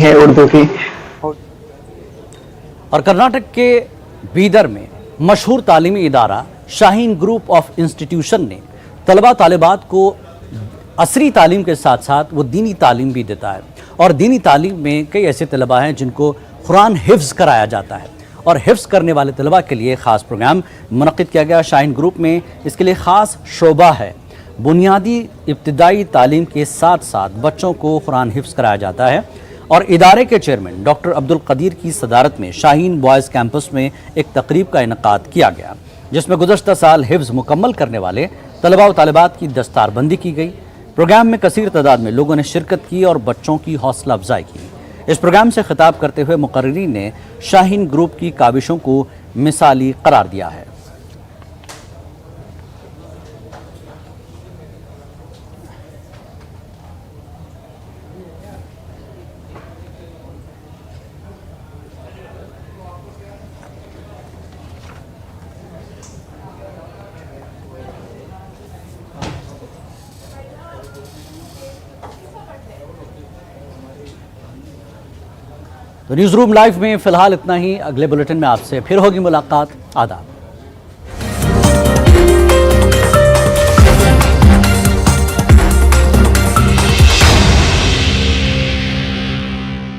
है उर्दू की। और कर्नाटक के बीदर में मशहूर तालीमी इदारा शाहीन ग्रुप ऑफ इंस्टीट्यूशन ने तलबा तालिबात को असरी तालीम के साथ साथ वो दीनी तालीम भी देता है। और दीनी तालीम में कई ऐसे तलबा हैं जिनको कुरान हिफ्ज़ कराया जाता है और हिफ्ज़ करने वाले तलबा के लिए ख़ास प्रोग्राम मुनक़्क़िद किया गया। शाहीन ग्रुप में इसके लिए ख़ास शोबा है। बुनियादी इब्तिदाई तालीम के साथ साथ बच्चों को कुरान हिफ्ज़ कराया जाता है। और इदारे के चेयरमैन डॉक्टर अब्दुल कदीर की सदारत में शाहीन बॉयज़ कैंपस में एक तकरीब का इनकाद किया गया, जिसमें गुज़श्ता साल हिफ्ज़ मुकम्मल करने वाले तलबा व तालिबात की दस्तारबंदी की गई। प्रोग्राम में कसीर तादाद में लोगों ने शिरकत की और बच्चों की हौसला अफजाई की। इस प्रोग्राम से खिताब करते हुए मुकर्रिरीन ने शाहीन ग्रुप की काविशों को मिसाली करार दिया है। तो न्यूज़ रूम लाइव में फ़िलहाल इतना ही। अगले बुलेटिन में आपसे फिर होगी मुलाकात। आदाब।